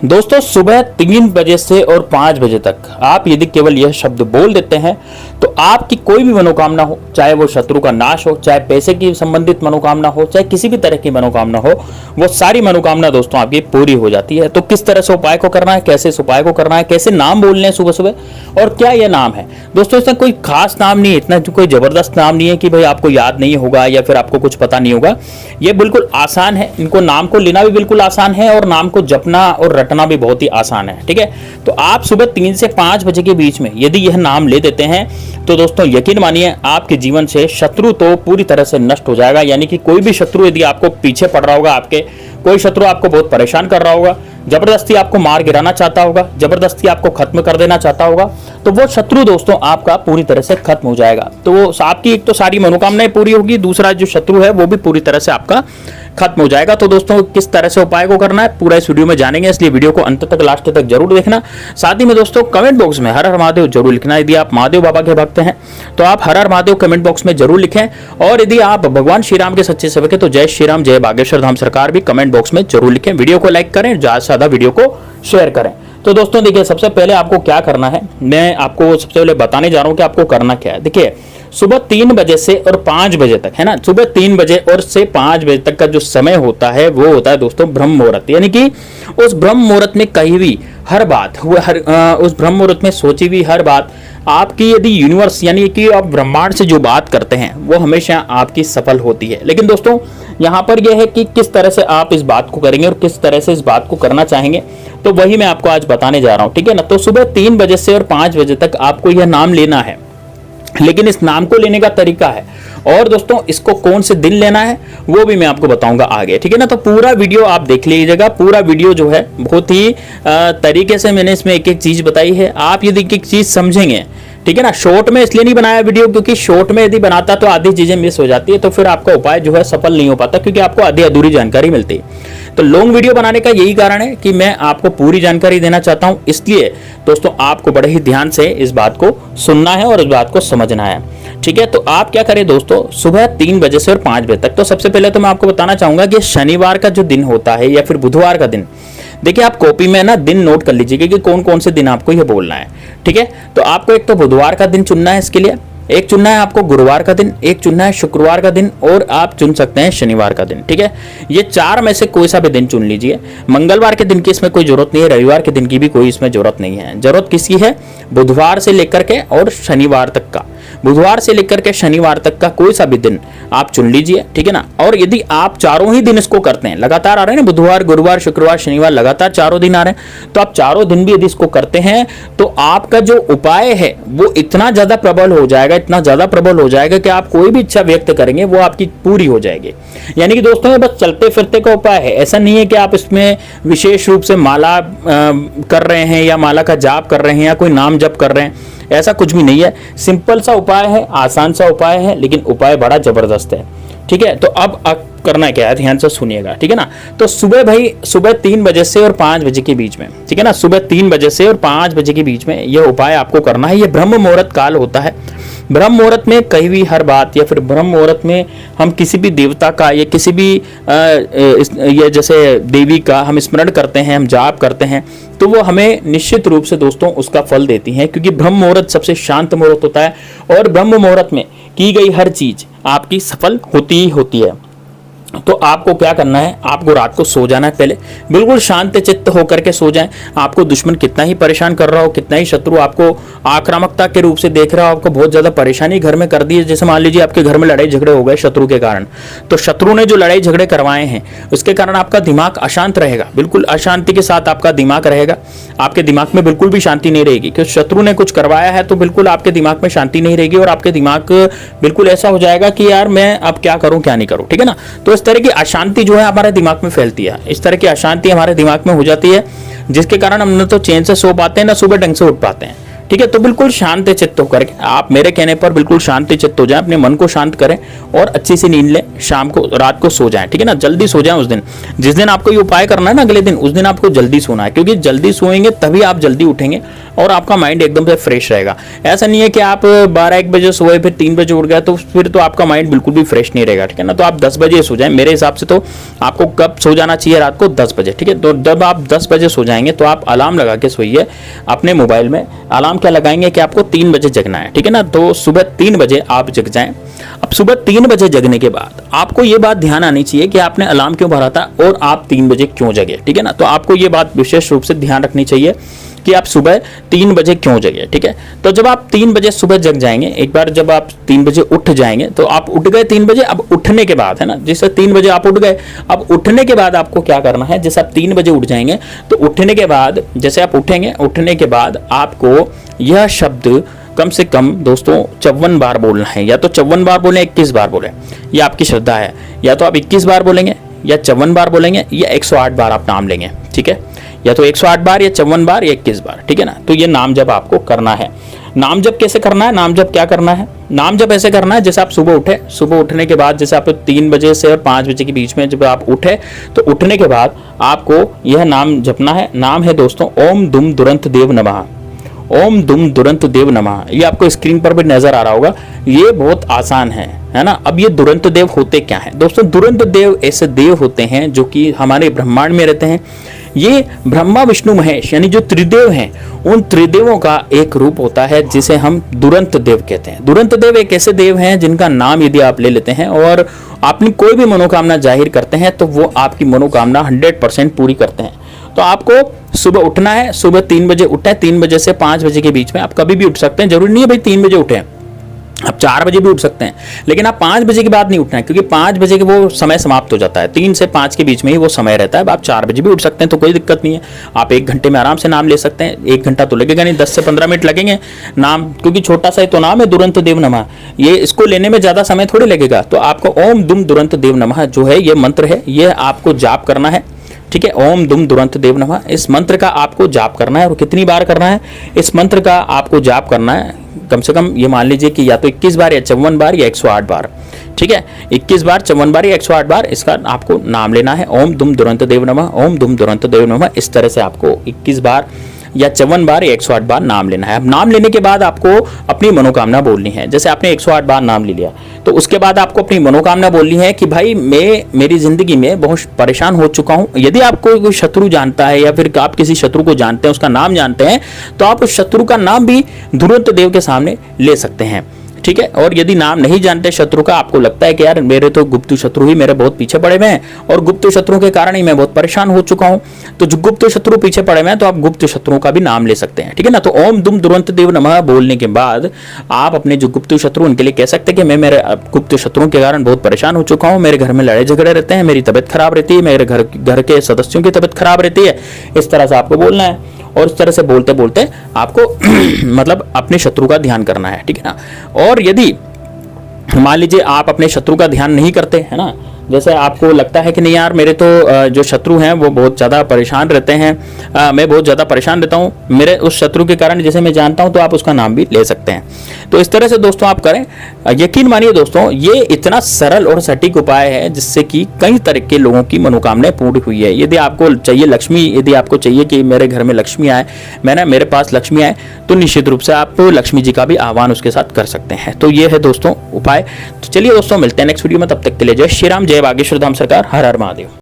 दोस्तों सुबह 3 बजे से और 5 बजे तक आप यदि केवल यह शब्द बोल देते हैं तो आपकी कोई भी मनोकामना हो, चाहे वो शत्रु का नाश हो, चाहे पैसे की संबंधित मनोकामना हो, चाहे किसी भी तरह की मनोकामना हो, वो सारी मनोकामना दोस्तों आपकी पूरी हो जाती है। तो किस तरह से उपाय को करना है, कैसे इस उपाय को करना है, कैसे नाम बोलने हैं सुबह सुबह और क्या यह नाम है। दोस्तों इसमें कोई खास नाम नहीं है, इतना कोई जबरदस्त नाम नहीं है कि भाई आपको याद नहीं होगा या फिर आपको कुछ पता नहीं होगा। ये बिल्कुल आसान है, इनको नाम को लेना भी बिल्कुल आसान है और नाम को जपना और रटना भी बहुत ही आसान है। ठीक है, तो आप सुबह 3 से 5 बजे के बीच में यदि यह नाम ले देते हैं तो दोस्तों यकीन मानिए आपके जीवन से शत्रु तो पूरी तरह से नष्ट हो जाएगा। यानी कि कोई भी शत्रु यदि आपको पीछे पड़ रहा होगा, आपके कोई शत्रु आपको बहुत परेशान कर रहा होगा, जबरदस्ती आपको मार गिराना चाहता होगा, जबरदस्ती आपको खत्म कर देना चाहता होगा, तो वो शत्रु दोस्तों आपका पूरी तरह से खत्म हो जाएगा। तो वो आपकी एक तो सारी मनोकामनाएं पूरी होगी, दूसरा जो शत्रु है वो भी पूरी तरह से आपका खत्म हो जाएगा। तो दोस्तों किस तरह से उपाय को करना है पूरा इस वीडियो में जानेंगे, इसलिए वीडियो को अंत तक लास्ट तक जरूर देखना। साथ ही में दोस्तों कमेंट बॉक्स में हर हर महादेव जरूर लिखना। यदि आप महादेव बाबा के भक्त हैं तो आप हर हर महादेव कमेंट बॉक्स में जरूर लिखें, और यदि आप भगवान श्री राम के सच्चे सेवक हैं तो जय श्री राम जय बागेश्वर धाम सरकार भी कमेंट बॉक्स में जरूर लिखें। वीडियो को लाइक करें, ज्यादा से ज्यादा वीडियो को शेयर करें। तो दोस्तों देखिए सबसे पहले आपको क्या करना है, मैं आपको सबसे पहले बताने जा रहा हूं कि आपको करना क्या है। देखिए सुबह 3 बजे से और 5 बजे तक है ना, सुबह 3 बजे और से 5 बजे तक का जो समय होता है वो होता है दोस्तों ब्रह्म मुहूर्त। यानी कि उस ब्रह्म मुहूर्त में कही हुई हर बात उस ब्रह्म मुहूर्त में सोची हुई हर बात आपकी यदि यूनिवर्स यानी कि आप ब्रह्मांड से जो बात करते हैं वो हमेशा आपकी सफल होती है। लेकिन दोस्तों यहाँ पर यह है कि किस तरह से आप इस बात को करेंगे और किस तरह से इस बात को करना चाहेंगे, तो वही मैं आपको आज बताने जा रहा हूँ। ठीक है ना, तो सुबह 3 बजे से और 5 बजे तक आपको यह नाम लेना है, लेकिन इस नाम को लेने का तरीका है और दोस्तों इसको कौन से दिन लेना है वो भी मैं आपको बताऊंगा आगे। ठीक है ना, तो पूरा वीडियो आप देख लीजिएगा। पूरा वीडियो जो है बहुत ही तरीके से मैंने इसमें एक एक चीज बताई है। आप यदि एक एक चीज समझेंगे, ठीक है ना, शॉर्ट में इसलिए नहीं बनाया वीडियो क्योंकि शॉर्ट में यदि बनाता तो आधी चीजें मिस हो जाती है, तो फिर आपका उपाय जो है सफल नहीं हो पाता क्योंकि आपको आधी अधूरी जानकारी मिलती है। तो लॉन्ग वीडियो बनाने का यही कारण है कि मैं आपको पूरी जानकारी देना चाहता हूं, इसलिए दोस्तों आपको बड़े ही ध्यान से इस बात को सुनना है और इस बात को समझना है। ठीक है, तो आप क्या करें दोस्तों सुबह 3 बजे से और 5 बजे तक। तो सबसे पहले तो मैं आपको बताना चाहूंगा कि शनिवार का जो दिन होता है या फिर बुधवार का दिन, देखिए आप कॉपी में ना दिन नोट कर लीजिएगा कि कौन कौन से दिन आपको ये बोलना है। ठीक है, तो आपको एक तो बुधवार का दिन चुनना है, इसके लिए एक चुनना है आपको गुरुवार का दिन, एक चुनना है शुक्रवार का दिन और आप चुन सकते हैं शनिवार का दिन। ठीक है, ये 4 में से कोई सा भी दिन चुन लीजिए। मंगलवार के दिन की इसमें कोई जरूरत नहीं है, रविवार के दिन की भी कोई इसमें जरूरत नहीं है। जरूरत किसकी है, बुधवार से लेकर के और शनिवार तक का, बुधवार से लेकर के शनिवार तक का कोई सा भी दिन आप चुन लीजिए। ठीक है ना, और यदि आप चारों ही दिन इसको करते हैं, लगातार आ रहे हैं ना, बुधवार गुरुवार शुक्रवार शनिवार लगातार चारों दिन आ रहे हैं, तो आप चारों दिन भी यदि इसको करते हैं तो आपका जो उपाय है वो इतना ज्यादा प्रबल हो जाएगा, इतना ज्यादा प्रबल हो जाएगा कि आप कोई भी इच्छा व्यक्त करेंगे वो आपकी पूरी हो जाएगी। यानी कि दोस्तों ये बस चलते फिरते का उपाय है, ऐसा नहीं है कि आप इसमें विशेष रूप से माला कर रहे हैं या माला का जाप कर रहे हैं या कोई नाम जप कर रहे हैं, ऐसा कुछ भी नहीं है। सिंपल सा उपाय है, आसान सा उपाय है, लेकिन उपाय बड़ा जबरदस्त है। ठीक है, तो अब करना क्या है ध्यान से सुनिएगा। ठीक है ना, तो सुबह 3 बजे से और 5 बजे के बीच में, ठीक है ना, सुबह 3 बजे से और 5 बजे के बीच में यह उपाय आपको करना है। यह ब्रह्म मुहूर्त काल होता है। ब्रह्म मुहूर्त में कही हुई हर बात या फिर ब्रह्म मुहूर्त में हम किसी भी देवता का या किसी भी ये जैसे देवी का हम स्मरण करते हैं, हम जाप करते हैं, तो वो हमें निश्चित रूप से दोस्तों उसका फल देती हैं, क्योंकि ब्रह्म मुहूर्त सबसे शांत मुहूर्त होता है और ब्रह्म मुहूर्त में की गई हर चीज आपकी सफल होती ही होती है। तो आपको क्या करना है, आपको रात को सो जाना है, पहले बिल्कुल शांत चित्त होकर के सो जाएं। आपको दुश्मन कितना ही परेशान कर रहा हो, कितना ही शत्रु आपको आक्रामकता के रूप से देख रहा हो, आपको बहुत ज्यादा परेशानी घर में कर दी है, जैसे मान लीजिए आपके घर में लड़ाई झगड़े हो गए शत्रु के कारण, तो शत्रु ने जो लड़ाई झगड़े करवाए हैं उसके कारण आपका दिमाग अशांत रहेगा, बिल्कुल अशांति के साथ आपका दिमाग रहेगा, आपके दिमाग में बिल्कुल भी शांति नहीं रहेगी, क्योंकि शत्रु ने कुछ करवाया है तो बिल्कुल आपके दिमाग में शांति नहीं रहेगी और आपके दिमाग बिल्कुल ऐसा हो जाएगा कि यार मैं अब क्या करूं क्या नहीं करूं। ठीक है ना, तो इस तरह की अशांति जो है हमारे दिमाग में फैलती है, इस तरह की अशांति हमारे दिमाग में हो जाती है, जिसके कारण हम न तो चैन से सो पाते हैं ना सुबह ढंग से उठ पाते हैं। ठीक है। तो बिल्कुल शांत चित्त होकर के आप मेरे कहने पर बिल्कुल शांति चित्त हो जाएं, अपने मन को शांत करें और अच्छी सी नींद लें, शाम को रात को सो जाएं, ठीक है ना, जल्दी सो जाएं। उस दिन जिस दिन आपको ये उपाय करना है ना, अगले दिन उस दिन आपको जल्दी सोना है, क्योंकि जल्दी सोएंगे तभी आप जल्दी उठेंगे और आपका माइंड एकदम से फ्रेश रहेगा। ऐसा नहीं है कि आप 12-1 बजे सोए फिर 3 बजे उठ गए तो फिर तो आपका माइंड बिल्कुल भी फ्रेश नहीं रहेगा, ठीक है ना। तो आप 10 बजे सो जाएं, मेरे हिसाब से तो आपको कब सो जाना चाहिए, रात को 10 बजे, ठीक है। तो जब आप 10 बजे सो जाएंगे तो आप अलार्म लगा के सोइए अपने मोबाइल में। अलार्म क्या लगाएंगे कि आपको 3 बजे जगना है, ठीक है ना। तो सुबह 3 बजे आप जग जाएं। अब सुबह 3 बजे जगने के बाद आपको ये बात ध्यान आनी चाहिए कि आपने अलार्म क्यों भरा था और आप 3 बजे क्यों जगे, ठीक है ना। तो आपको ये बात विशेष रूप से ध्यान रखनी चाहिए कि आप सुबह 3 बजे क्यों जगे, ठीक है। तो जब आप 3 बजे सुबह जग जाएंगे, एक बार जब आप 3 बजे उठ जाएंगे तो आप उठ गए 3 बजे। अब उठने के बाद है ना, जैसे 3 बजे आप उठ गए, अब उठने के बाद आपको क्या करना है, जैसे आप 3 बजे उठ जाएंगे तो उठने के बाद जैसे आप उठेंगे, उठने के बाद आपको यह शब्द कम से कम दोस्तों 54 बार बोलना है। या तो 54 बार बोलें, 21 बार बोलें, यह आपकी श्रद्धा है। या तो आप 21 बार बोलेंगे या 54 बार बोलेंगे या 108 बार आप नाम लेंगे, ठीक है। या तो 108 बार या 54 बार या 21 बार, ठीक है ना। तो ये नाम जप आपको करना है। नाम जप कैसे करना है, नाम जप क्या करना है, नाम जप ऐसे करना है जैसे आप सुबह उठे, सुबह उठने के बाद जैसे आप 3 बजे से और 5 बजे के बीच में जब आप उठे तो उठने के बाद आपको यह नाम जपना है। नाम है दोस्तों ओम दुम दुरंत देव नमः। ओम दुम दुरंत देव नमः। ये आपको स्क्रीन पर भी नजर आ रहा होगा। ये बहुत आसान है ना। अब ये दुरंत देव होते क्या हैं दोस्तों, दुरंत देव ऐसे देव होते हैं जो कि हमारे ब्रह्मांड में रहते हैं। ये ब्रह्मा विष्णु महेश यानी जो त्रिदेव हैं, उन त्रिदेवों का एक रूप होता है जिसे हम दुरंत देव कहते हैं। दुरंत देव एक ऐसे देव हैं जिनका नाम यदि आप ले लेते हैं और अपनी कोई भी मनोकामना जाहिर करते हैं तो वो आपकी मनोकामना 100% पूरी करते हैं। तो आपको सुबह उठना है, सुबह 3 बजे उठे, 3 बजे से 5 बजे के बीच में आप कभी भी उठ सकते हैं। जरूरी नहीं है भाई 3 बजे उठे, आप 4 बजे भी उठ सकते हैं, लेकिन आप 5 बजे के बाद नहीं उठना है, क्योंकि 5 बजे के वो समय समाप्त हो जाता है। 3 से 5 के बीच में ही वो समय रहता है। आप 4 बजे भी उठ सकते हैं तो कोई दिक्कत नहीं है। आप 1 घंटे में आराम से नाम ले सकते हैं। 1 घंटा तो लगेगा नहीं, 10 से 15 मिनट लगेंगे नाम, क्योंकि छोटा सा ही तो नाम है दुरंत देव नमः। ये इसको लेने में ज्यादा समय थोड़ी लगेगा। तो आपको ओम दुम दुरंत देव नमः जो है ये मंत्र है, ये आपको जाप करना है, ठीक है। ओम दुम दुरंत देव नमः, इस मंत्र का आपको जाप करना है। और कितनी बार करना है इस मंत्र का आपको जाप करना है, कम से कम ये मान लीजिए कि या तो 21 बार या 54 बार या 108 बार, ठीक है। 21 बार, 54 बार या 108 बार इसका आपको नाम लेना है। ओम दुम दुरंत देव नमः, ओम दुम दुरंत देव नमः। इस तरह से आपको 21 बार या 54 बार या 108 बार नाम लेना है। अब नाम लेने के बाद आपको अपनी मनोकामना बोलनी है। जैसे आपने 108 बार नाम ले लिया तो उसके बाद आपको अपनी मनोकामना बोलनी है कि भाई मैं मेरी जिंदगी में बहुत परेशान हो चुका हूं। यदि आपको कोई शत्रु जानता है या फिर आप किसी शत्रु को जानते हैं, उसका नाम जानते हैं, तो आप उस शत्रु का नाम भी दुरंत देव के सामने ले सकते हैं, ठीक है। और यदि नाम नहीं जानते शत्रु का, आपको लगता है कि यार मेरे तो गुप्त शत्रु ही मेरे बहुत पीछे पड़े हुए हैं और गुप्त शत्रु के कारण ही मैं बहुत परेशान हो चुका हूं, तो जो गुप्त शत्रु पीछे पड़े हुए हैं तो आप गुप्त शत्रुओं का भी नाम ले सकते हैं, ठीक है ना। तो ओम दुम दुरंत देव नमः बोलने के बाद आप अपने जो गुप्त शत्रु उनके लिए कह सकते हैं कि मैं मेरे गुप्त शत्रुओं के कारण बहुत परेशान हो चुका हूं, मेरे घर में लड़ाई झगड़े रहते हैं, मेरी तबियत खराब रहती है, मेरे घर के सदस्यों की तबियत खराब रहती है। इस तरह से आपको बोलना है और इस तरह से बोलते बोलते आपको मतलब अपने शत्रु का ध्यान करना है, ठीक है ना। और यदि मान लीजिए आप अपने शत्रु का ध्यान नहीं करते है ना, जैसे आपको लगता है कि नहीं यार मेरे तो जो शत्रु हैं वो बहुत ज़्यादा परेशान रहते हैं, मैं बहुत ज़्यादा परेशान रहता हूँ मेरे उस शत्रु के कारण जैसे मैं जानता हूँ, तो आप उसका नाम भी ले सकते हैं। तो इस तरह से दोस्तों आप करें। यकीन मानिए दोस्तों ये इतना सरल और सटीक उपाय है जिससे कि कई तरह के लोगों की मनोकामनाएं पूरी हुई है। यदि आपको चाहिए लक्ष्मी, यदि आपको चाहिए कि मेरे घर में लक्ष्मी आए, मेरे पास लक्ष्मी आए, तो निश्चित रूप से आप लक्ष्मी जी का भी आह्वान उसके साथ कर सकते हैं। तो ये है दोस्तों उपाय। तो चलिए दोस्तों मिलते हैं नेक्स्ट वीडियो में, तब तक के लिए जय श्री राम, जय बागेश्वर धाम सरकार, हर हर महादेव।